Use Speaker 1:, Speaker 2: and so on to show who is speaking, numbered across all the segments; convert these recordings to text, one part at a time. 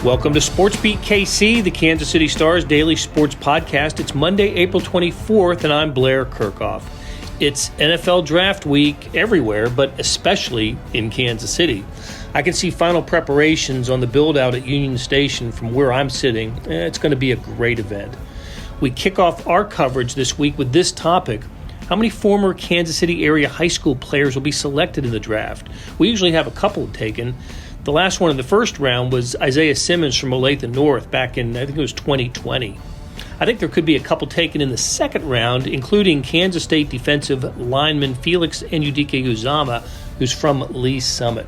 Speaker 1: Welcome to Sports Beat KC, the Kansas City Star's daily sports podcast. It's Monday, April 24th, and I'm Blair Kirchhoff. It's NFL Draft Week everywhere, but especially in Kansas City. I can see final preparations on the build-out at Union Station from where I'm sitting. It's going to be a great event. We kick off our coverage this week with this topic. How many former Kansas City area high school players will be selected in the draft? We usually have a couple taken. The last one in the first round was Isaiah Simmons from Olathe North back in, I think it was 2020. I think there could be a couple taken in the second round, including Kansas State defensive lineman Felix Anudike-Uzomah, who's from Lee Summit.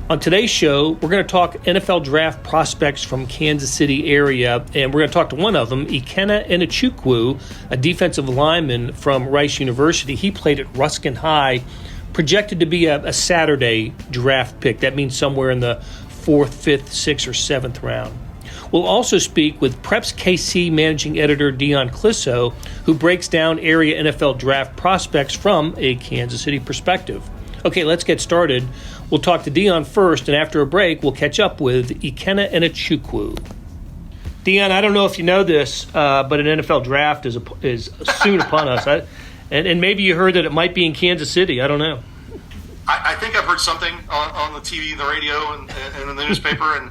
Speaker 1: On today's show, we're going to talk NFL draft prospects from Kansas City area, and we're going to talk to one of them, Ikenna Enechukwu, a defensive lineman from Rice University. He played at Ruskin High, projected to be a Saturday draft pick. That means somewhere in the 4th, 5th, 6th, or 7th round. We'll also speak with Preps KC managing editor Dion Clisso, who breaks down area NFL draft prospects from a Kansas City perspective. Okay, let's get started. We'll talk to Dion first, and after a break, we'll catch up with Ikenna Enechukwu. Dion, I don't know if you know this, but an NFL draft is soon upon us. And maybe you heard that it might be in Kansas City. I don't know.
Speaker 2: I think I've heard something on the TV, the radio, and in the newspaper, and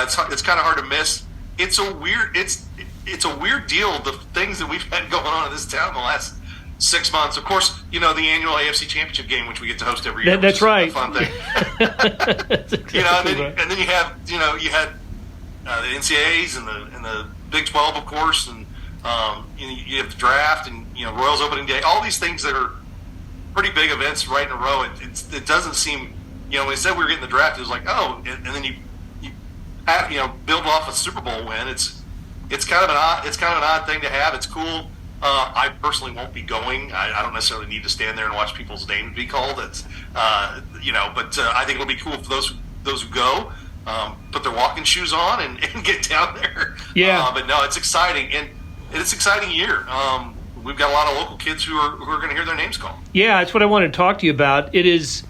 Speaker 2: it's kind of hard to miss. It's a weird deal. The things that we've had going on in this town the last 6 months. Of course, you know, the annual AFC Championship game, which we get to host every year.
Speaker 1: That's right.
Speaker 2: A fun thing. Exactly, and then you had the NCAAs and the Big 12, of course, and you have the draft and Royals opening day. All these things that are pretty big events right in a row. It doesn't seem, when we said we were getting the draft, it was like, oh, and then you build off a Super Bowl win. It's kind of an odd thing to have. It's cool. I personally won't be going. I don't necessarily need to stand there and watch people's names be called. It's but I think it'll be cool for those who go. Put their walking shoes on and get down there.
Speaker 1: Yeah.
Speaker 2: But no, it's exciting, and it's an exciting year. We've got a lot of local kids who are going to hear their names called. Yeah,
Speaker 1: that's what I wanted to talk to you about. It is,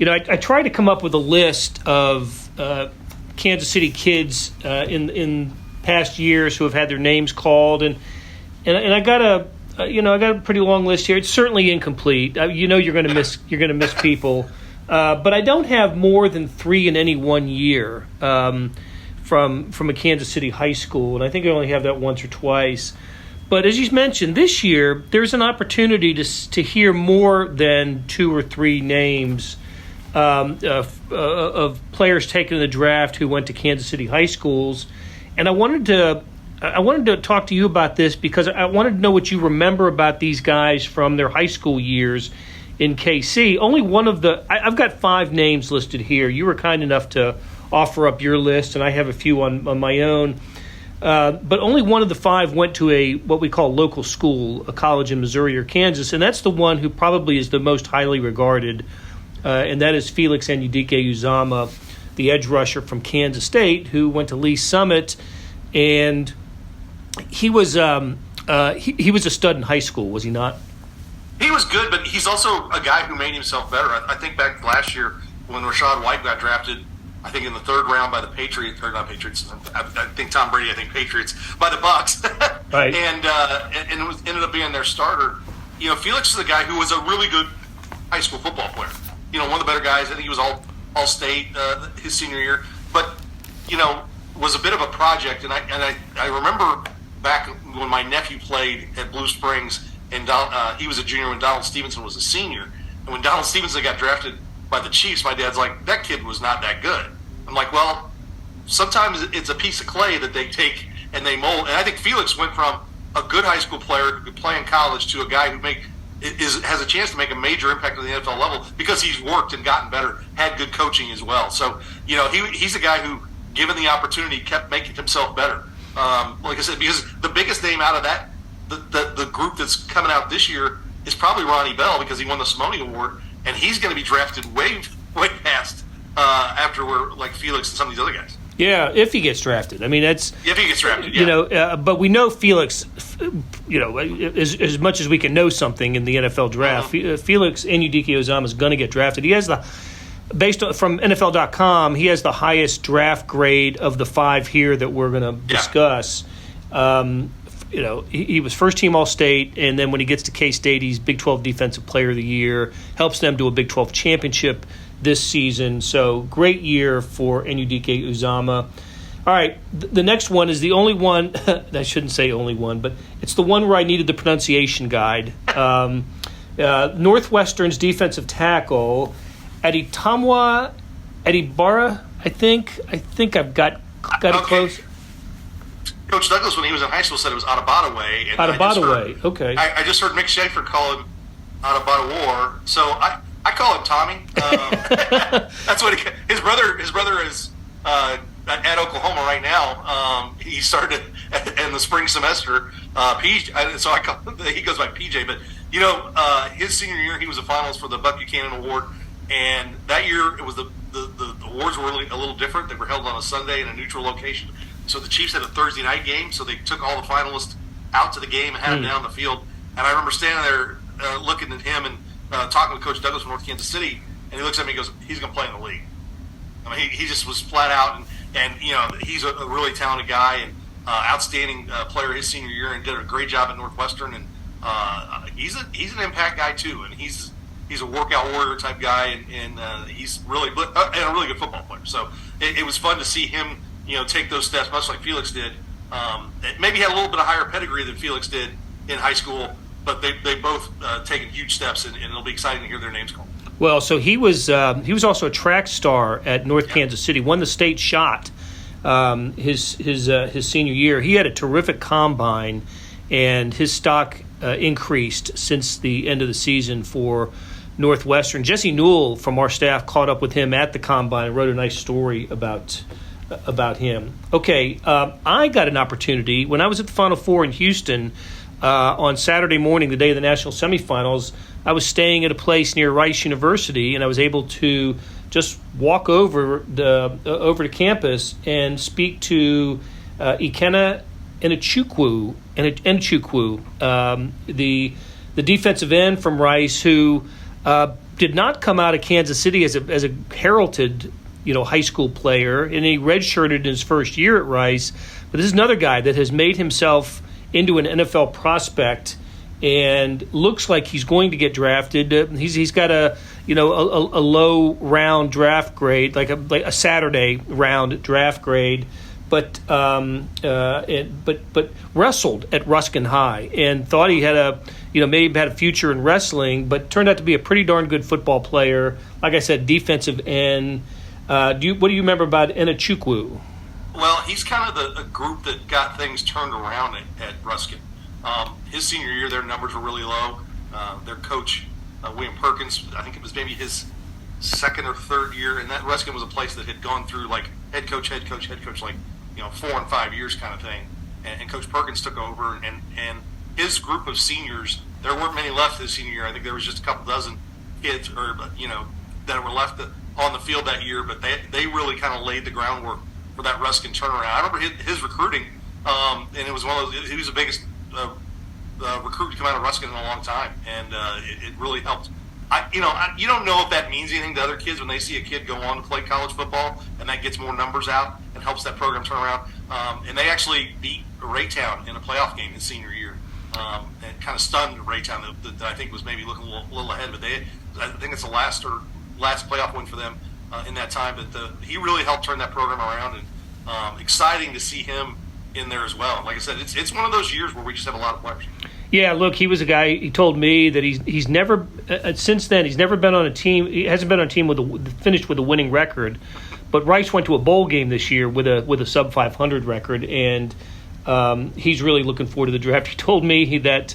Speaker 1: I tried to come up with a list of Kansas City kids in past years who have had their names called, and I got a pretty long list here. It's certainly incomplete. You're going to miss people, but I don't have more than 3 in any 1 year from a Kansas City high school, and I think I only have that once or twice. But as you mentioned, this year there's an opportunity to hear more than 2 or 3 names of players taken in the draft who went to Kansas City high schools, and I wanted to talk to you about this because I wanted to know what you remember about these guys from their high school years in KC. Only one of I've got 5 names listed here. You were kind enough to offer up your list, and I have a few on my own. But only one of the 5 went to what we call local school, a college in Missouri or Kansas, and that's the one who probably is the most highly regarded, and that is Felix Anudike-Uzomah, the edge rusher from Kansas State, who went to Lee Summit, and he was he was a stud in high school, was he not?
Speaker 2: He was good, but he's also a guy who made himself better. I think back last year when Rashad White got drafted, I think in the 3rd round by the Patriots, or not Patriots, I think Tom Brady, Patriots, by the Bucks.
Speaker 1: Right.
Speaker 2: And it ended up being their starter. Felix is a guy who was a really good high school football player. One of the better guys. I think he was all state his senior year. But, was a bit of a project. And I remember back when my nephew played at Blue Springs, and he was a junior when Donald Stevenson was a senior. And when Donald Stevenson got drafted by the Chiefs, my dad's like, that kid was not that good. I'm like, well, sometimes it's a piece of clay that they take and they mold. And I think Felix went from a good high school player who could play in college to a guy who has a chance to make a major impact at the NFL level because he's worked and gotten better, had good coaching as well. So, he's a guy who, given the opportunity, kept making himself better. Like I said, because the biggest name out of that, the group that's coming out this year is probably Ronnie Bell because he won the Simone Award. And he's going to be drafted way past after we're like Felix and some of these other guys.
Speaker 1: Yeah, if he gets drafted. I mean, if
Speaker 2: he gets drafted, yeah.
Speaker 1: But we know Felix. As much as we can know something in the NFL draft, Felix Anudike-Uzomah is going to get drafted. He has based on, from NFL.com, he has the highest draft grade of the 5 here that we're going to discuss. He was first team All-State, and then when he gets to K-State, he's Big 12 Defensive Player of the Year, helps them to a Big 12 championship this season. So great year for Enechukwu. All right, the next one is the only one, I shouldn't say only one, but it's the one where I needed the pronunciation guide. Northwestern's defensive tackle, Adetomiwa, Adebawore, I think I've got it close.
Speaker 2: Coach Douglas, when he was in high school, said it was Adebawore.
Speaker 1: Adebawore, okay.
Speaker 2: I just heard Mick Schaefer call him Adebawore, so I call him Tommy. That's what his brother is at Oklahoma right now. He started in the spring semester. PJ, so he goes by PJ. But his senior year, he was a finalist for the Buck Buchanan Award, and that year it was the awards were really a little different. They were held on a Sunday in a neutral location. So the Chiefs had a Thursday night game, so they took all the finalists out to the game and had them down on the field. And I remember standing there looking at him and talking with Coach Douglas from North Kansas City, and he looks at me and goes, "He's going to play in the league." I mean, he just was flat out, and he's a really talented guy and outstanding player his senior year, and did a great job at Northwestern. And he's an impact guy too, and he's a workout warrior type guy, and he's really and a really good football player. So it was fun to see him take those steps, much like Felix did. Maybe had a little bit of higher pedigree than Felix did in high school, but they both taken huge steps, and it'll be exciting to hear their names called.
Speaker 1: Well, so he was also a track star at North Kansas City, won the state shot his senior year. He had a terrific combine, and his stock increased since the end of the season for Northwestern. Jesse Newell from our staff caught up with him at the combine and wrote a nice story about him. Okay, I got an opportunity when I was at the Final Four in Houston on Saturday morning, the day of the national semifinals. I was staying at a place near Rice University, and I was able to just walk over to campus and speak to Ikenna Enechukwu, the defensive end from Rice, who did not come out of Kansas City as a heralded high school player, and he redshirted in his first year at Rice. But this is another guy that has made himself into an NFL prospect and looks like he's going to get drafted. He's got a low round draft grade, like a Saturday round draft grade, but wrestled at Ruskin High and thought he had maybe had a future in wrestling, but turned out to be a pretty darn good football player. Like I said, defensive end. What do you remember about Enechukwu?
Speaker 2: Well, he's kind of the group that got things turned around at Ruskin. His senior year, their numbers were really low. Their coach, William Perkins, I think it was maybe his second or third year, and that Ruskin was a place that had gone through like head coach, like 4 and 5 years kind of thing. And Coach Perkins took over, and his group of seniors, there weren't many left this senior year. I think there was just a couple dozen kids, that were left on the field that year. But they really kind of laid the groundwork for that Ruskin turnaround. I remember his recruiting, and it was one of those. He was the biggest recruit to come out of Ruskin in a long time, and it really helped. You don't know if that means anything to other kids when they see a kid go on to play college football, and that gets more numbers out and helps that program turn around. And they actually beat Raytown in a playoff game his senior year, and kind of stunned Raytown that I think was maybe looking a little ahead. But I think it's the last playoff win for them in that time. But he really helped turn that program around, and exciting to see him in there as well. Like I said, it's one of those years where we just have a lot of players.
Speaker 1: Yeah, look, he was a guy. He told me that he's never since then he's never been on a team. He hasn't been on a team finished with a winning record. But Rice went to a bowl game this year with a sub 500 record, and he's really looking forward to the draft. He told me that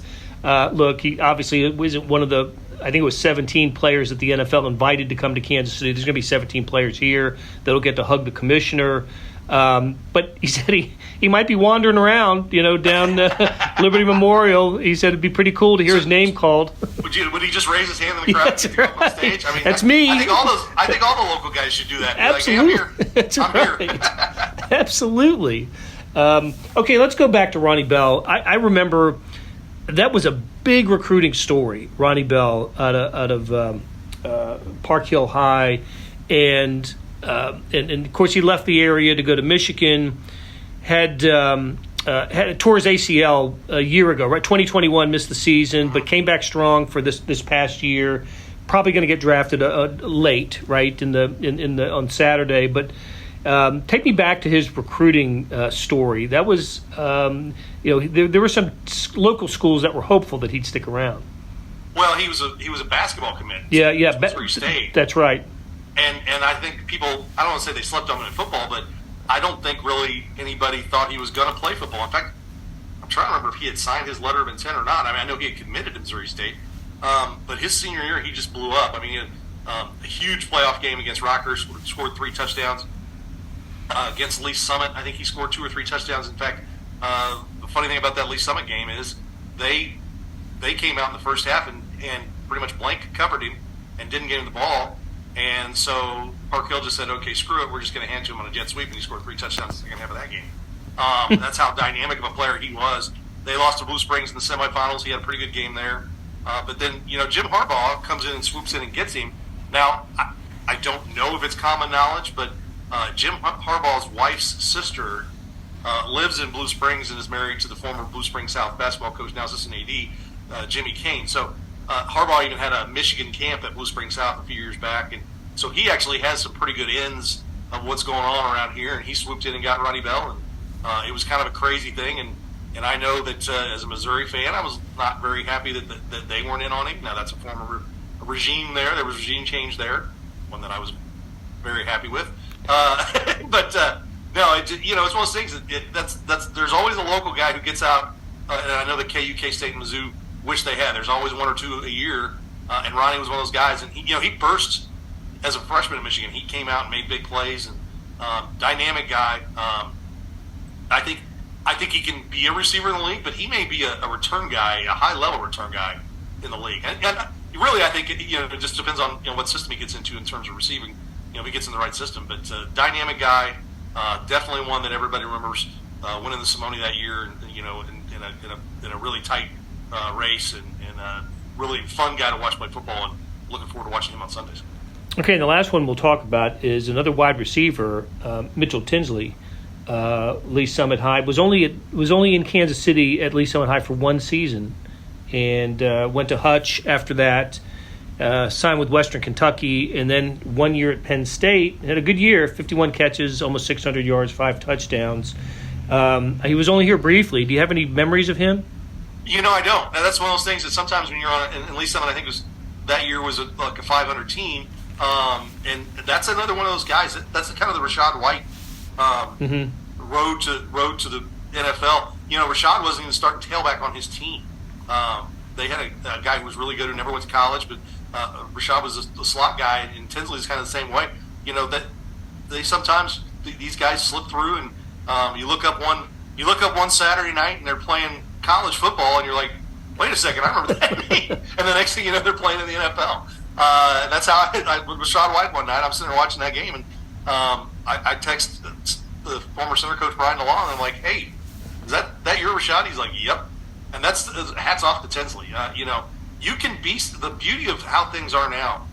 Speaker 1: he obviously wasn't one of the. I think it was 17 players that the NFL invited to come to Kansas City. There's going to be 17 players here that'll get to hug the commissioner. But he said he might be wandering around, down Liberty Memorial. He said it'd be pretty cool to hear his name called. Would
Speaker 2: he just raise his hand in the crowd and come up on stage? I mean,
Speaker 1: that's me.
Speaker 2: I think all the local guys should do that.
Speaker 1: Absolutely,
Speaker 2: like, hey, I'm here.
Speaker 1: Absolutely. Okay, let's go back to Ronnie Bell. I remember that was a big recruiting story. Ronnie Bell out of Park Hill High. and of course he left the area to go to Michigan. Had tore his ACL a year ago, right? 2021, missed the season, but came back strong for this past year. Probably going to get drafted late, right, on Saturday. But take me back to his recruiting story. That was, there were some local schools that were hopeful that he'd stick around.
Speaker 2: Well, he was a basketball commit.
Speaker 1: Yeah,
Speaker 2: Missouri State.
Speaker 1: That's right.
Speaker 2: And I think people, I don't want to say they slept on him in football, but I don't think really anybody thought he was going to play football. In fact, I'm trying to remember if he had signed his letter of intent or not. I mean, I know he had committed to Missouri State, but his senior year, he just blew up. I mean, he had a huge playoff game against Rockhurst, scored 3 touchdowns. Against Lee Summit, I think he scored 2 or 3 touchdowns. In fact, the funny thing about that Lee Summit game is they came out in the first half and pretty much blank covered him and didn't get him the ball. And so Park Hill just said, okay, screw it, we're just going to hand to him on a jet sweep, and he scored 3 touchdowns in the second half of that game. That's how dynamic of a player he was. They lost to Blue Springs in the semifinals. He had a pretty good game there. But then, Jim Harbaugh comes in and swoops in and gets him. Now, I don't know if it's common knowledge, but Jim Harbaugh's wife's sister lives in Blue Springs and is married to the former Blue Springs South basketball coach, now assistant AD, Jimmy Kane. So Harbaugh even had a Michigan camp at Blue Springs South a few years back, and so he actually has some pretty good ends of what's going on around here, and he swooped in and got Ronnie Bell, and it was kind of a crazy thing, and I know that as a Missouri fan, I was not very happy that they weren't in on him. Now, that's a former regime there. There was regime change there, one that I was very happy with. But no, it's one of those things. There's always a local guy who gets out, and I know that KU, K-State, and Mizzou wish they had. There's always 1 or 2 a year, and Ronnie was one of those guys. And he burst as a freshman in Michigan. He came out and made big plays, and dynamic guy. I think he can be a receiver in the league, but he may be a return guy, a high level return guy in the league. And really, I think it just depends on what system he gets into in terms of receiving. If he gets in the right system, but dynamic guy, definitely one that everybody remembers winning the Simone that year, in a really tight race, and a really fun guy to watch play football, and looking forward to watching him on Sundays.
Speaker 1: Okay, and the last one we'll talk about is another wide receiver, Mitchell Tinsley, Lee Summit High. Was only in Kansas City at Lee Summit High for 1 season, and went to Hutch after that. Signed with Western Kentucky, and then 1 year at Penn State. Had a good year, 51 catches, almost 600 yards, 5 touchdowns. He was only here briefly. Do you have any memories of him?
Speaker 2: I don't. And that's one of those things that sometimes when you're on – and Lee Summit, I think that year was like a 500 team. And that's another one of those guys. That's kind of the Rashad White road to the NFL. Rashad wasn't even starting tailback on his team. They had a guy who was really good who never went to college, but Rashad was a slot guy, and Tinsley's kind of the same way. That they sometimes these guys slip through, and you look up one Saturday night and they're playing college football, and you're like, wait a second, I remember that name. And the next thing you know, they're playing in the NFL. And that's how I with Rashad White one night. I'm sitting there watching that game, and I text the former center coach Brian DeLong, and I'm like, hey, is that your Rashad? He's like, yep. And that's hats off to Tinsley. You can be the beauty of how things are now.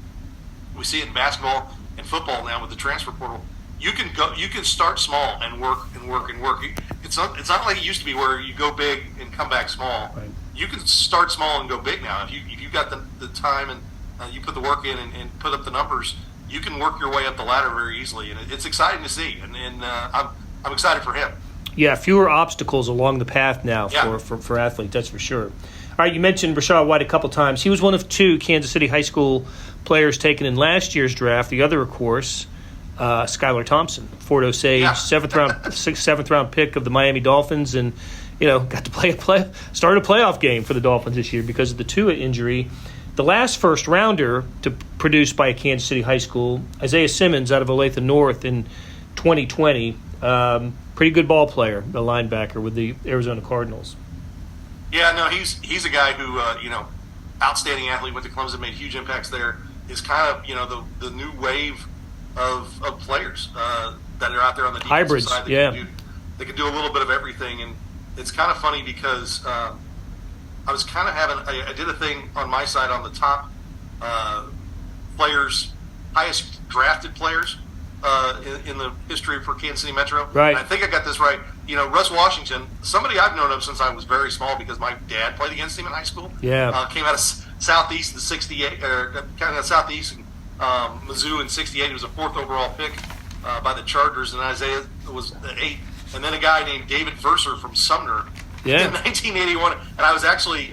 Speaker 2: We see it in basketball and football now with the transfer portal. You can start small and work and work and work. It's not like it used to be where you go big and come back small. Right. You can start small and go big now. If you got the time and you put the work in and put up the numbers, you can work your way up the ladder very easily. And it's exciting to see. And I'm excited for him.
Speaker 1: Yeah, fewer obstacles along the path now for athletes, that's for sure. All right, you mentioned Rashad White a couple times. He was one of 2 Kansas City high school players taken in last year's draft. The other, of course, Skylar Thompson, Fort Osage, seventh round pick of the Miami Dolphins, and got to start a playoff game for the Dolphins this year because of the Tua injury. The last first rounder to produced by a Kansas City high school, Isaiah Simmons out of Olathe North in 2020. Pretty good ball player, a linebacker with the Arizona Cardinals.
Speaker 2: Yeah, no, he's a guy who outstanding athlete, went to Clemson, made huge impacts there. Is kind of the new wave of players that are out there on the defensive
Speaker 1: hybrids
Speaker 2: side. They can do a little bit of everything, and it's kind of funny because I was kind of I did a thing on my side on the top players highest drafted players in the history for Kansas City Metro.
Speaker 1: Right.
Speaker 2: And I think I got this right. Russ Washington, somebody I've known of since I was very small because my dad played against him in high school.
Speaker 1: Yeah.
Speaker 2: Came out of Southeast in '68, or kind of Southeast, Mizzou in '68. He was a 4th overall pick by the Chargers, and Isaiah was the 8th. And then a guy named David Verser from Sumner in 1981. And I was actually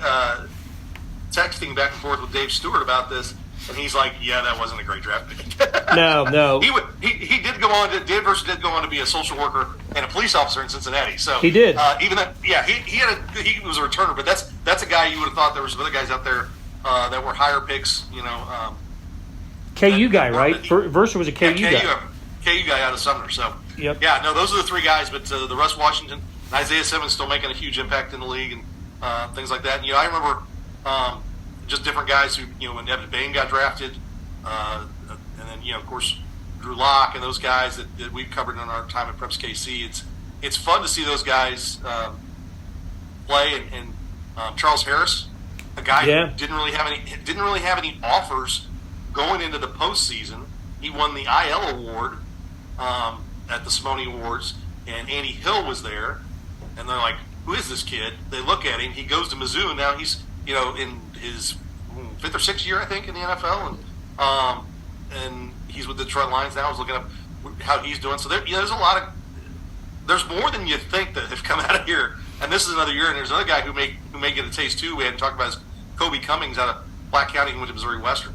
Speaker 2: texting back and forth with Dave Stewart about this, and he's like, "Yeah, that wasn't a great draft pick."
Speaker 1: No.
Speaker 2: He did go on to David Verser did go on to be a social worker and a police officer in Cincinnati. So
Speaker 1: he did.
Speaker 2: Even that, yeah, he was a returner, but that's a guy you would have thought there was some other guys out there that were higher picks.
Speaker 1: KU guy, right? Verser was a KU guy.
Speaker 2: KU guy out of Sumner. So
Speaker 1: yep.
Speaker 2: Yeah, no, those are the 3 guys. But the Russ Washington, and Isaiah Simmons still making a huge impact in the league and things like that. And I remember just different guys who when Evan Bain got drafted, and then of course Drew Lock and those guys that we've covered in our time at Preps KC. It's fun to see those guys play and Charles Harris, a guy who didn't really have any offers going into the postseason. He won the IL award at the Simone Awards, and Andy Hill was there, and they're like, "Who is this kid?" They look at him. He goes to Mizzou, and now he's in his 5th or 6th year, I think, in the NFL, and he's with the Detroit Lions now. I was looking up how he's doing. So there's more than you think that have come out of here. And this is another year, and there's another guy who may get a taste too. We hadn't talked about is Kobe Cummings out of Black County. He went to Missouri Western,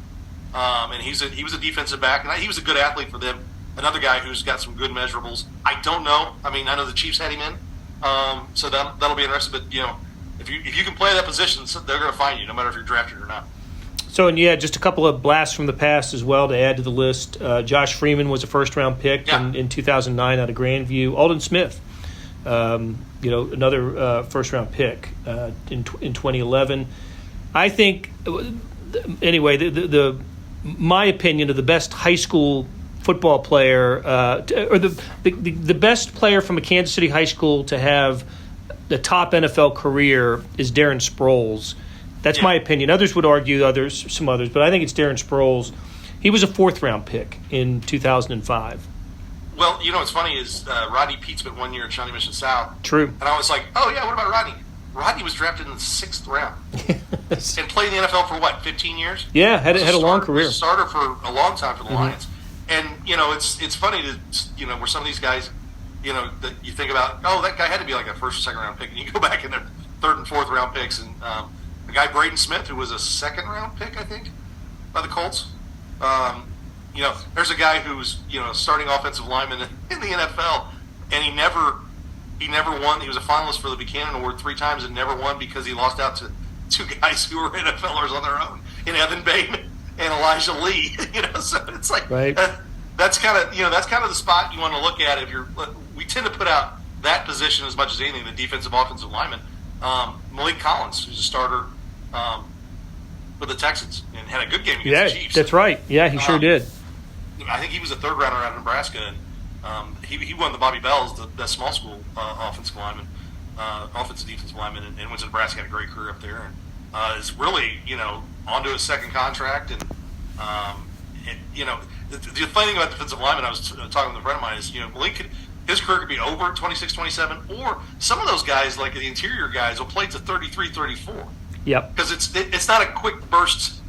Speaker 2: and he was a defensive back, and he was a good athlete for them. Another guy who's got some good measurables. I don't know. I mean, I know the Chiefs had him in, so that'll be interesting. But if you can play that position, they're going to find you, no matter if you're drafted or not.
Speaker 1: So, and just a couple of blasts from the past as well to add to the list. Josh Freeman was a first-round pick in 2009 out of Grandview. Alden Smith, another first-round pick in 2011. I think, anyway, my opinion of the best high school football player, or the best player from a Kansas City high school to have the top NFL career is Darren Sproles. That's my opinion. Others would argue some others, but I think it's Darren Sproles. He was a 4th-round pick in 2005.
Speaker 2: Well, what's funny is Rodney Pete spent 1 year at Shawnee Mission South.
Speaker 1: True.
Speaker 2: And I was like, oh, yeah, what about Rodney? Rodney was drafted in the 6th round and played in the NFL for, 15 years?
Speaker 1: Yeah, had a long career.
Speaker 2: Was a starter for a long time for the Lions. And, it's funny to, where some of these guys, that you think about, oh, that guy had to be like a 1st or 2nd round pick. And you go back in their 3rd and 4th round picks. And the guy Braden Smith, who was a 2nd round pick, I think, by the Colts. There's a guy who's, starting offensive lineman in the NFL, and he never won. He was a finalist for the Buchanan Award 3 times and never won because he lost out to 2 guys who were NFLers on their own, in Evan Bain and Elijah Lee. So it's like that's kind of the spot you want to look at if you're. We tend to put out that position as much as anything, the defensive offensive lineman. Malik Collins, who's a starter for the Texans and had a good game against the Chiefs.
Speaker 1: That's right. Yeah, he sure did.
Speaker 2: I think he was a 3rd rounder out of Nebraska, and he won the Bobby Bells, the small school offensive defensive lineman, and went to Nebraska, had a great career up there, and is really onto his 2nd contract. And the funny thing about defensive lineman, I was talking with a friend of mine, is Malik his career could be over at 26, 27, or some of those guys, like the interior guys, will play to 33, 34.
Speaker 1: Yep.
Speaker 2: Because it's not a quick burst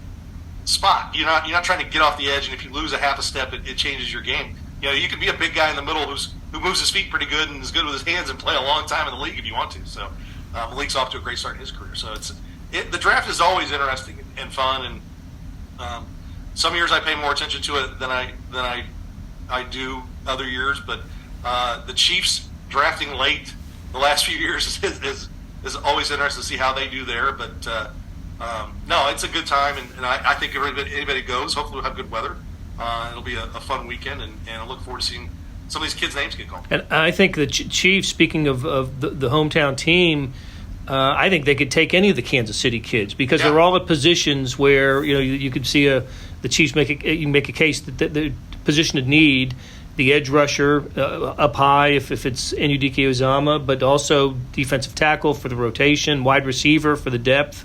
Speaker 2: spot. You're not trying to get off the edge, and if you lose a half a step, it changes your game. You could be a big guy in the middle who moves his feet pretty good and is good with his hands and play a long time in the league if you want to. So Malik's off to a great start in his career. So the draft is always interesting and fun, and some years I pay more attention to it than I do other years. But the Chiefs drafting late the last few years is always interesting to see how they do there. But no, it's a good time, and I think if anybody goes, hopefully we'll have good weather. It'll be a fun weekend, and I look forward to seeing some of these kids' names get called.
Speaker 1: And I think the Chiefs, speaking of the hometown team, I think they could take any of the Kansas City kids because they're all at positions where you could see the Chiefs make a case that the position of need, the edge rusher up high if it's Enudike-Uzomah, but also defensive tackle for the rotation, wide receiver for the depth.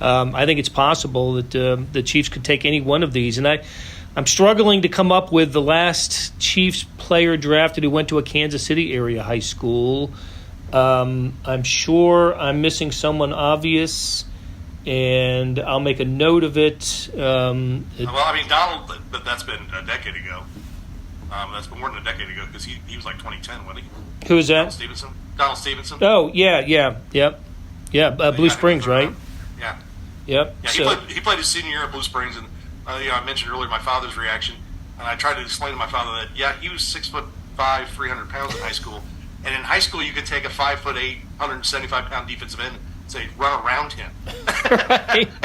Speaker 1: I think it's possible that the Chiefs could take any one of these, and I'm struggling to come up with the last Chiefs player drafted who went to a Kansas City area high school. I'm sure I'm missing someone obvious, and I'll make a note of it.
Speaker 2: Donald, but that's been a decade ago. That's been more than a decade ago because he was like 2010, wasn't he?
Speaker 1: Who is that?
Speaker 2: Donald Stevenson.
Speaker 1: Oh, yeah. Blue Springs, right?
Speaker 2: Yeah.
Speaker 1: Yep.
Speaker 2: Yeah, he played his senior year at Blue Springs, and I mentioned earlier my father's reaction, and I tried to explain to my father that he was 6'5", 300 pounds in high school, and in high school you could take a 5'8", 175 pound defensive end and say run around him.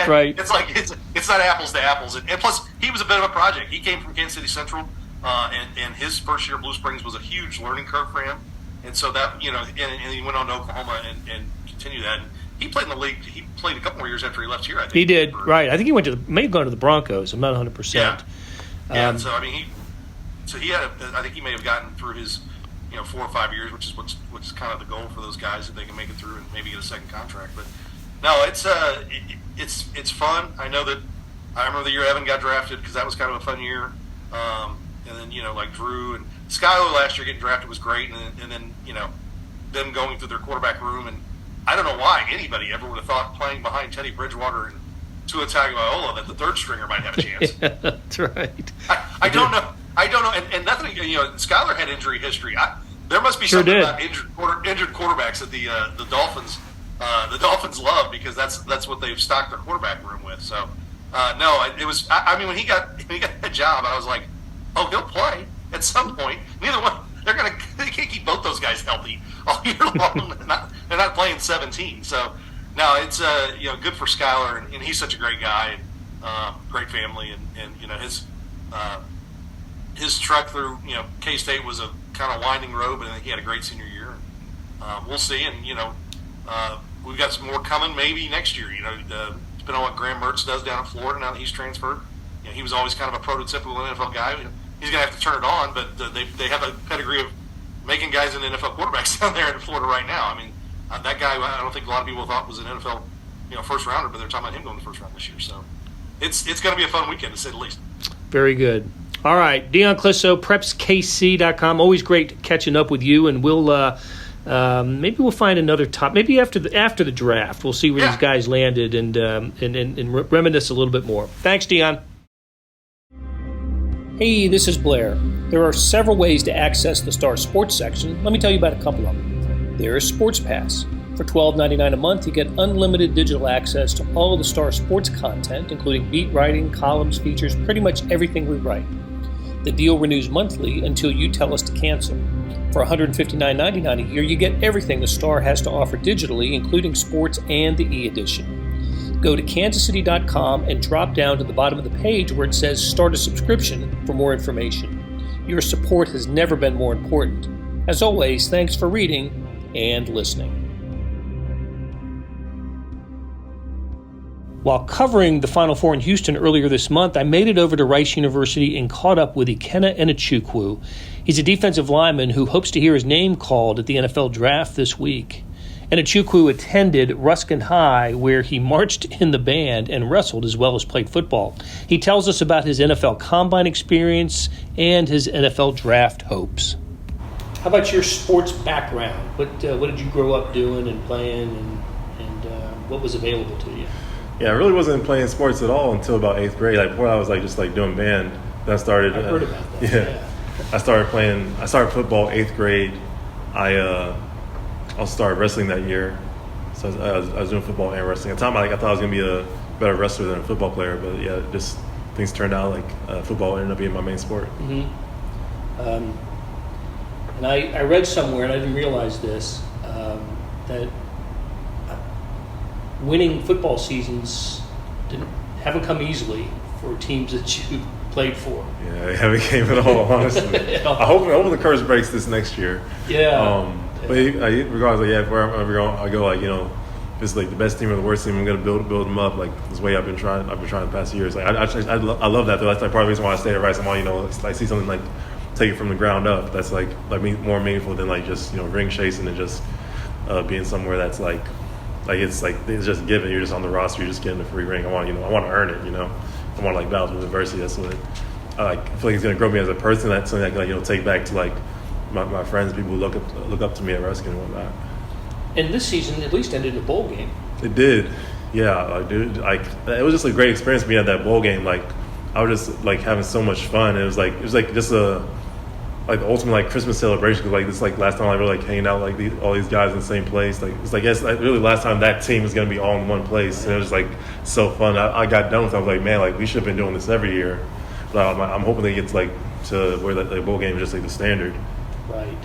Speaker 1: Right.
Speaker 2: It's like it's not apples to apples, and plus he was a bit of a project. He came from Kansas City Central, and his first year at Blue Springs was a huge learning curve for him, and so that and he went on to Oklahoma and continued that. And he played in the league. He played a couple more years after he left here, I think.
Speaker 1: He did, right. I think he may have gone to the Broncos. I'm not 100%.
Speaker 2: Yeah. So, he had I think he may have gotten through his, 4 or 5 years, which is kind of the goal for those guys, if they can make it through and maybe get a second contract. But, no, it's fun. I know that I remember the year Evan got drafted because that was kind of a fun year. And then, like Drew and Skyler last year getting drafted was great. And then, them going through their quarterback room, and I don't know why anybody ever would have thought playing behind Teddy Bridgewater and Tua Tagovailoa that the third stringer might have a chance.
Speaker 1: Yeah, that's right.
Speaker 2: I don't know. And nothing. Skyler had injury history. There must be something about injured quarterbacks that the Dolphins love, because that's what they've stocked their quarterback room with. So no, it was. When he got that job, I was like, oh, he'll play at some point. Neither one. They can't keep both those guys healthy all year long. They're not playing 17. So, no, it's good for Skyler, and he's such a great guy, and great family, and his trek through K-State was a kind of winding road, but I think he had a great senior year. We'll see, and we've got some more coming maybe next year. Depending on what Graham Mertz does down in Florida now that he's transferred. He was always kind of a prototypical NFL guy. He's going to have to turn it on, but they have a pedigree of making guys into NFL quarterbacks down there in Florida right now. That guy, I don't think a lot of people thought was an NFL first rounder, but they're talking about him going the first round this year. So it's going to be a fun weekend, to say the least. Very good.
Speaker 1: All right, Dion Clisso, prepskc.com. Always great catching up with you, and we'll maybe we'll find another top. Maybe after the draft, we'll see where these guys landed and reminisce a little bit more. Thanks, Dion. Hey, this is Blair. There are several ways to access the Star Sports section. Let me tell you about a couple of them. There is Sports Pass. For $12.99 a month, you get unlimited digital access to all of the Star Sports content, including beat writing, columns, features, pretty much everything we write. The deal renews monthly until you tell us to cancel. For $159.99 a year, you get everything the Star has to offer digitally, including sports and the e-edition. Go to kansascity.com and drop down to the bottom of the page where it says Start a Subscription for more information. Your support has never been more important. As always, thanks for reading and listening. While covering the Final Four in Houston earlier this month, I made it over to Rice University and caught up with Ikenna Enechukwu. He's a defensive lineman who hopes to hear his name called at the NFL Draft this week. Enechukwu attended Ruskin High, where he marched in the band and wrestled as well as played football. He tells us about his NFL Combine experience and his NFL Draft hopes. How about your sports background? What did you grow up doing and playing, and what was available to you?
Speaker 3: Yeah, I really wasn't playing sports at all until about 8th grade. Before I was just doing band. Then I started.
Speaker 1: I heard about that.
Speaker 3: Yeah. I started football 8th grade. I also started wrestling that year. So I was doing football and wrestling. At the time, I thought I was going to be a better wrestler than a football player. But yeah, just things turned out football ended up being my main sport.
Speaker 1: Mm-hmm. And I read somewhere, and I didn't realize this, that winning football seasons haven't come easily for teams that you played for.
Speaker 3: Yeah, it haven't came at all, honestly. I hope the curse breaks this next year.
Speaker 1: Yeah.
Speaker 3: But regardless, wherever I go, if it's the best team or the worst team, I'm gonna build them up. This way I've been trying the past years. I love that though. That's part of the reason why I stay at Rice. I see something take it from the ground up. That's more meaningful than just ring chasing and just being somewhere that's it's just given. You're just on the roster. You're just getting a free ring. I want to earn it. I want battle with adversity. That's what I feel like it's gonna grow me as a person. That's something I can, like, take back to, like, my friends, people who look up to me at Ruskin and whatnot.
Speaker 1: And this season at least ended in a bowl game.
Speaker 3: It did, yeah. Like, dude, like, it was just a great experience being at that bowl game. Like, I was just, like, having so much fun. It was like just the ultimate, like, Christmas celebration. Cause, like, this is, like, last time I really, like, hanging out, like, all these guys in the same place. Like, it's like, yes, like, really last time that team was gonna be all in one place. And it was, like, so fun. I got done with it. I was like, man, like, we should have been doing this every year. But I'm hoping they get to where the bowl game is just, like, the standard.
Speaker 1: Right.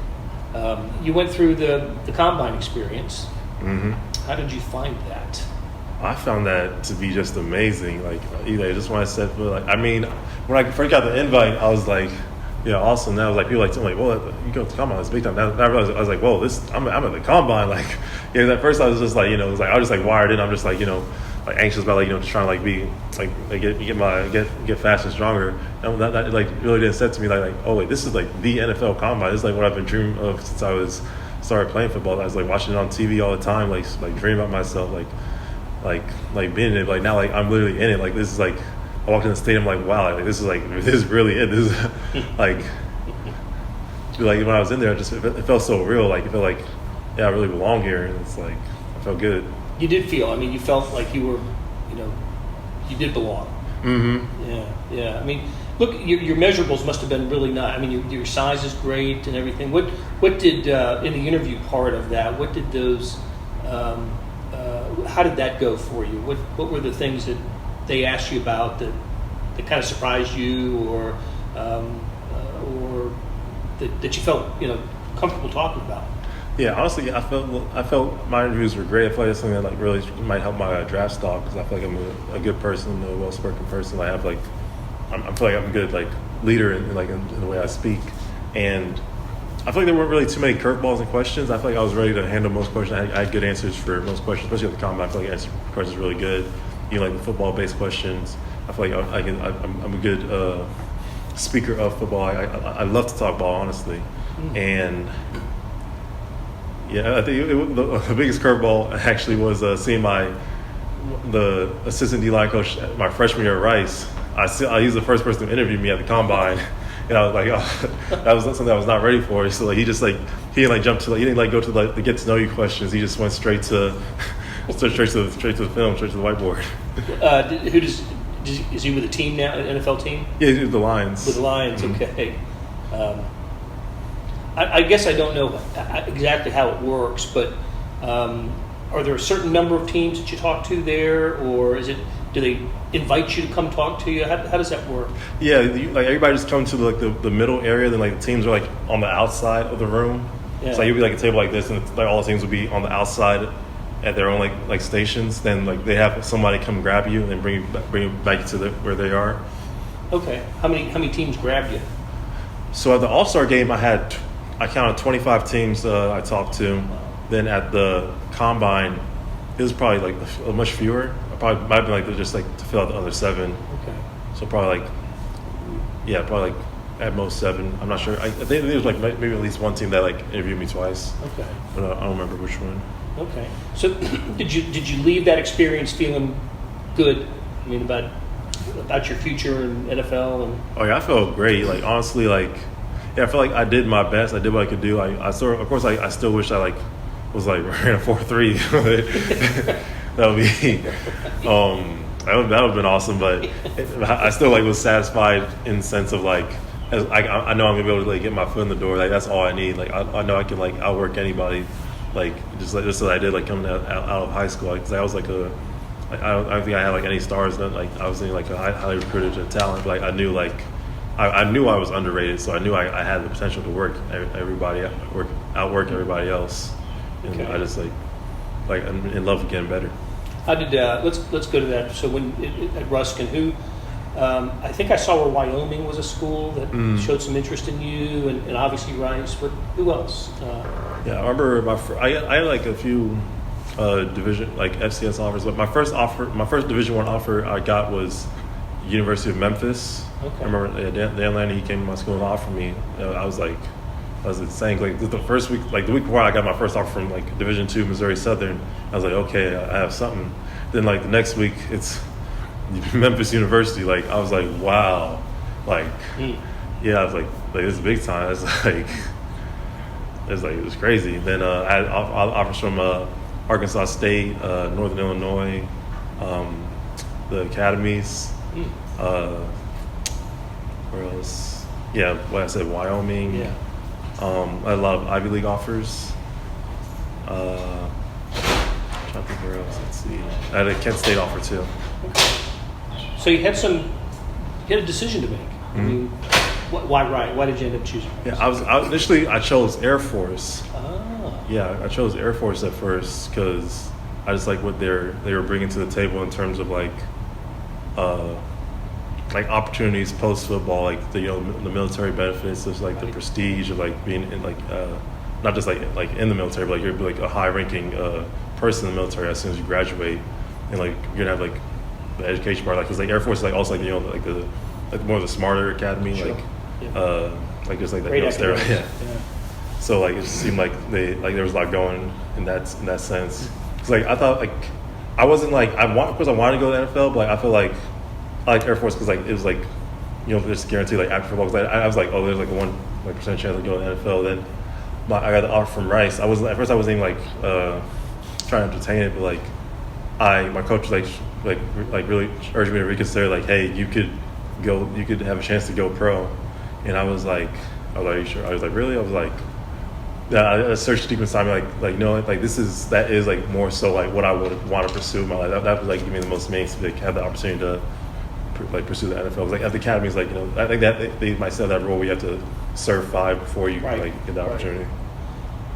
Speaker 1: You went through the combine experience.
Speaker 3: Mm-hmm.
Speaker 1: How did you find that?
Speaker 3: I found that to be just amazing. Like, just when I said, like, I mean, when I first got the invite, I was like, yeah, awesome. Now, like, people like tell me, well, you go to the combine, it's big time. Now I realized, I was like, whoa, I'm at the combine. Like, yeah, at first I was just like, it was like, I was just like wired in. I'm just like, like anxious about, like, just trying to, like, be like get fast and stronger. And that like really didn't set to me like, oh wait, this is like the NFL combine. This is like what I've been dreaming of since I started playing football. I was like watching it on TV all the time, like dreaming about myself, like being in it. Like now, like I'm literally in it. Like this is like I walked in the stadium, like wow, like this is really it. This is like when I was in there, it felt so real. Like it felt like, yeah, I really belong here, and it's like I felt good.
Speaker 1: You did feel. I mean, you felt like you were, you did belong.
Speaker 3: Mm-hmm.
Speaker 1: Yeah. I mean, look, your measurables must have been really nice. I mean, your size is great and everything. What did in the interview part of that? What did those? How did that go for you? What were the things that they asked you about that kind of surprised you, or that you felt comfortable talking about?
Speaker 3: Yeah, honestly, I felt my interviews were great. I feel like it's something that like really might help my draft stock because I feel like I'm a good person, a well-spoken person. I feel like I'm a good like leader in the way I speak, and I feel like there weren't really too many curveballs and questions. I feel like I was ready to handle most questions. I had good answers for most questions, especially at the combine. I feel like I answered questions really good. Like the football-based questions. I feel like I'm a good speaker of football. I love to talk ball, honestly, and. Yeah, I think the biggest curveball actually was seeing the assistant D-line coach my freshman year at Rice. I used the first person to interview me at the combine, and I was like, oh, that was something I was not ready for. So he didn't jump to he didn't go to the get to know you questions. He just went straight to the film, straight to the whiteboard.
Speaker 1: Is he with a team now, an NFL team?
Speaker 3: Yeah, he's with the Lions.
Speaker 1: With the Lions,
Speaker 3: mm-hmm.
Speaker 1: Okay. I guess I don't know exactly how it works, but are there a certain number of teams that you talk to there, or do they invite you to come talk to you? How does that work?
Speaker 3: Yeah, like everybody just comes to the middle area. Then like the teams are like on the outside of the room. Yeah. So like, you'd be like a table like this, and like all the teams would be on the outside at their own like stations. Then like they have somebody come grab you and then bring you back to where they are.
Speaker 1: Okay. How many teams grabbed you? So
Speaker 3: at the All-Star game, I counted 25 teams I talked to. Then at the combine, it was probably like much fewer. I probably might have been like just like to fill out the other 7.
Speaker 1: Okay.
Speaker 3: So probably like at most 7. I'm not sure. I think there was like maybe at least one team that like interviewed me twice.
Speaker 1: Okay.
Speaker 3: But I don't remember which one.
Speaker 1: Okay. So did you leave that experience feeling good? I mean about your future in NFL and.
Speaker 3: Oh yeah, I felt great. Like honestly, like. Yeah, I feel like I did my best. I did what I could do. I still wish I was ran a 4.3. That would be that would have been awesome. But I still was satisfied in the sense of I know I'm gonna be able to get my foot in the door. Like that's all I need. I know I can outwork anybody. Just as I did coming out of high school. Because I was I don't think I had any stars. I was in a highly recruited talent. But I knew I knew I was underrated, so I knew I had the potential to outwork everybody else, and okay. I just I'm in love with getting better.
Speaker 1: How did let's go to that. So when at Ruskin, who I think I saw where Wyoming was a school that showed some interest in you, and obviously Rice. But who else?
Speaker 3: Yeah, I remember I had a few division FCS offers, but my first Division I offer I got was University of Memphis. Okay. I remember Dan Lanning, he came to my school and offered me. I was saying the first week, the week before I got my first offer from Division II Missouri Southern. I was like, okay, I have something. Then the next week it's Memphis University. I was like, wow, Like, yeah, I was like this is big time. It was crazy. Then I had offers from Arkansas State, Northern Illinois, the academies. Where else? Yeah, like I said, Wyoming.
Speaker 1: Yeah.
Speaker 3: I had a lot of Ivy League offers. I'm trying to think where else. Let's see. I had a Kent State offer too.
Speaker 1: Okay. So you had a decision to make. I mean, why right? Why did you end up choosing?
Speaker 3: Yeah, I chose Air Force.
Speaker 1: Ah.
Speaker 3: Yeah, I chose Air Force at first because I just like what they were bringing to the table in terms of like opportunities post football, like the military benefits, just like the prestige of like being in like not just like in the military, but like you're like a high ranking person in the military as soon as you graduate, and like you're gonna have like the education part, like because like Air Force is like also like the more of the smarter academy,
Speaker 1: Sure.
Speaker 3: like just like that.
Speaker 1: Great
Speaker 3: Yeah. So like it just seemed like there was a lot going in that sense. Cause like I thought like I wasn't like of course I wanted to go to the NFL, but like, I feel like I like Air Force because like it was like there's guaranteed like after football. Cause I was like there's like a 1% chance of going to the NFL. Then I got the offer from Rice. I wasn't even like trying to entertain it, but like my coach like really urged me to reconsider. Like, hey, you could have a chance to go pro, and I was like, are you sure? I was like, really? I was like, yeah. I searched deep inside me, like no, like that is like more so like what I would want to pursue in my life. That would like give me the most means to like, have the opportunity to like pursue the NFL. Like at the academies, like I think that they might set that rule where you have to serve 5 before you like get the opportunity.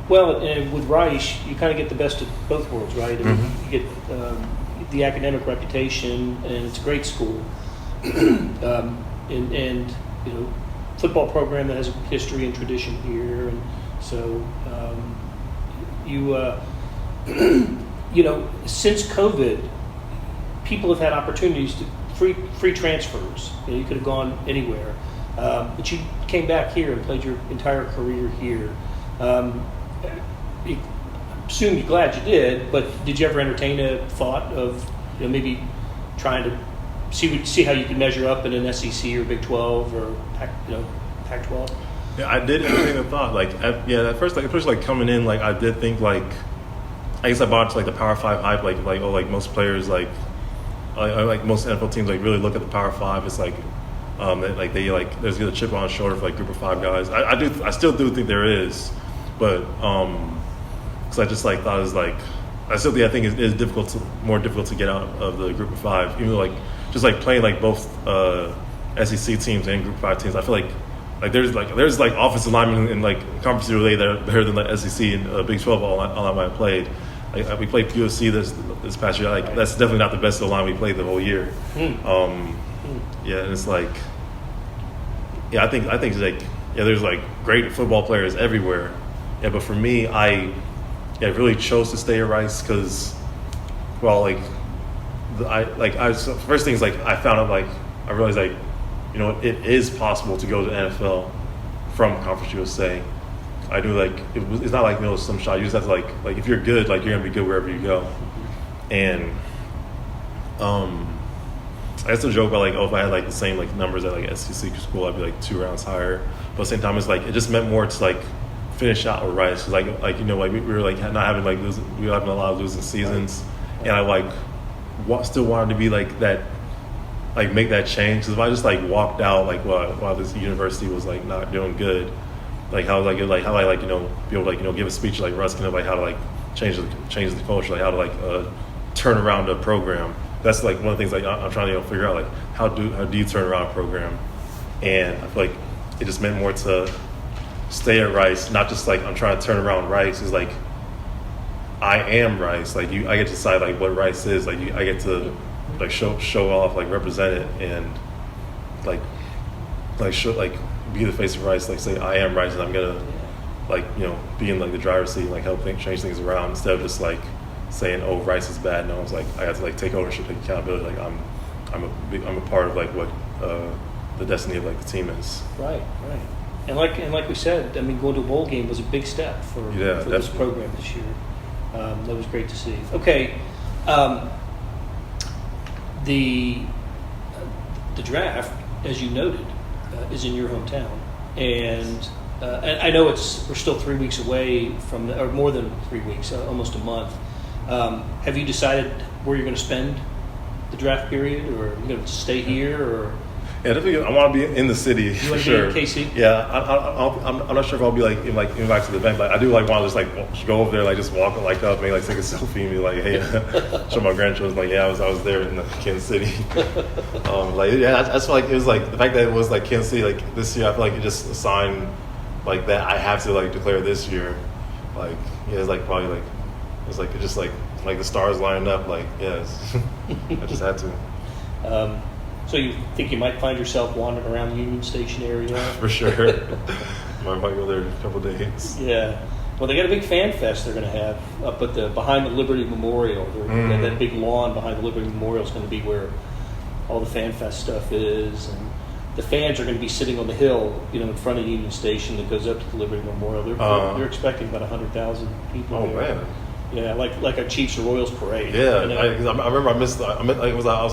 Speaker 1: Well, and with Rice, you kind of get the best of both worlds, right? I mean, you get the academic reputation, and it's a great school, and football program that has a history and tradition here, and so since COVID, people have had opportunities to free transfers. You could have gone anywhere, but you came back here and played your entire career here. I assume you're glad you did, but did you ever entertain a thought of maybe trying to see how you could measure up in an SEC or Big 12 or Pac-12?
Speaker 3: Yeah, I did entertain the thought. Like, at first, like especially like coming in, like I did think like I guess I bought into like the Power 5 hype, like most players like most NFL teams like really look at the Power 5. It's like there's a chip on the shoulder for like group of 5 guys. I still do think there is, but because I just like thought it was like I think it's more difficult to get out of the group of 5, even though like just like playing like both SEC teams and group of 5 teams. I feel like there's offensive linemen in like conference relay that are better than the SEC and Big 12 all I played. Like, we played USC this past year. Like that's definitely not the best of the line we played the whole year. Yeah, and it's like, I think it's like there's like great football players everywhere. Yeah, but for me, I really chose to stay at Rice because, well, first thing is like I found out like I realized like it is possible to go to the NFL from Conference USA. I knew like it's not like some shot. You just have to like if you're good, like you're gonna be good wherever you go. And I used to joke about like if I had like the same like numbers at like SEC school, I'd be like 2 rounds higher. But at the same time, it's like it just meant more to like finish out with Rice. Cause like we were like not having like we were having a lot of losing seasons, and I like still wanted to be like that. Like make that change. Because if I just like walked out like while this university was like not doing good, like how I be able to like give a speech like Ruskin of like how to like change the culture, like how to like turn around a program. That's like one of the things like I'm trying to figure out like how do you turn around a program, and I feel like it just meant more to stay at Rice, not just like I'm trying to turn around Rice. Is like I am Rice. Like I get to decide like what Rice is. Like I get to like show off, like represent it, and like show like be the face of Rice. Like say I am Rice, and I'm gonna like be in like the driver's seat, and like help change things around instead of just like saying Rice is bad. No, it's like I have to like take ownership, take accountability. Like I'm a part of like what the destiny of like the team is.
Speaker 1: Right. And like we said, I mean, going to a bowl game was a big step for this program this year. That was great to see. Okay. The draft, as you noted, is in your hometown, and I know we're still 3 weeks away from, or more than 3 weeks, almost a month. Have you decided where you're going to spend the draft period, or are you going to stay here, or?
Speaker 3: Yeah, definitely. I want to be in the city.
Speaker 1: You want to
Speaker 3: sure.
Speaker 1: be in KC?
Speaker 3: Yeah, I'm not sure if I'll be like in back to the event, but I do like want to just like go over there, like just walk like up, maybe like take a selfie, and be like, hey, show my grandchildren, like, yeah, I was there in Kansas City. Like, yeah, I just feel like it was like the fact that it was like Kansas City, like this year, I feel like it just a sign like that I have to like declare this year, like yeah, it's like probably like it's like it just like the stars lining up, like yes, I just had to.
Speaker 1: So you think you might find yourself wandering around the Union Station area?
Speaker 3: For sure. Might go there in a couple of days.
Speaker 1: Yeah. Well, they got a big fan fest they're going to have up at behind the Liberty Memorial. That big lawn behind the Liberty Memorial is going to be where all the fan fest stuff is, and the fans are going to be sitting on the hill, in front of Union Station that goes up to the Liberty Memorial. They're expecting about 100,000 people.
Speaker 3: Oh
Speaker 1: there.
Speaker 3: Man.
Speaker 1: Yeah, like a Chiefs or Royals parade.
Speaker 3: Yeah, I remember I was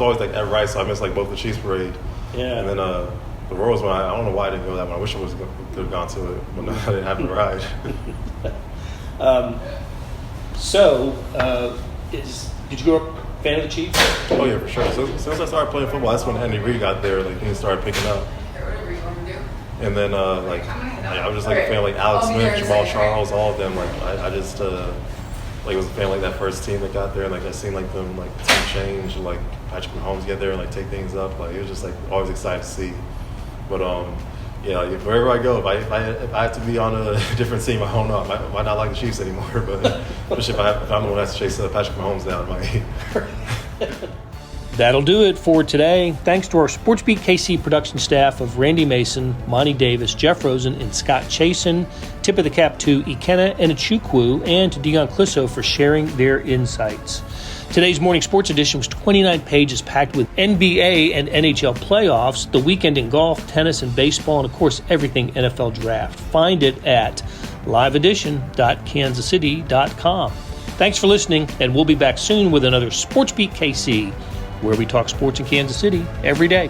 Speaker 3: always like at Rice, so I missed like both the Chiefs parade.
Speaker 1: Yeah.
Speaker 3: And then the Royals one, I don't know why I didn't go that one. I wish I could have gone to it, but no, I didn't have the ride. Did you grow up a fan of the Chiefs? Oh yeah, for sure. So since I started playing football, that's when Henry Reed got there. Like he started picking up. And then I was just like a fan of like Alex Smith, Jamal Charles, all of them. Like I just was a fan of like that first team that got there, and like I seen like them like the team change, and like Patrick Mahomes get there and like take things up. Like it was just like always excited to see. But yeah, like, wherever I go, if I have to be on a different team, I don't know. I might not like the Chiefs anymore, but especially if I'm the one that has to chase Patrick Mahomes down,
Speaker 1: That'll do it for today. Thanks to our SportsBeat KC production staff of Randy Mason, Monty Davis, Jeff Rosen, and Scott Chasen. Tip of the cap to Ikenna Enechukwu and to Dion Clisso for sharing their insights. Today's morning sports edition was 29 pages packed with NBA and NHL playoffs, the weekend in golf, tennis, and baseball, and of course everything NFL draft. Find it at liveedition.kansascity.com. Thanks for listening, and we'll be back soon with another SportsBeat KC, where we talk sports in Kansas City every day.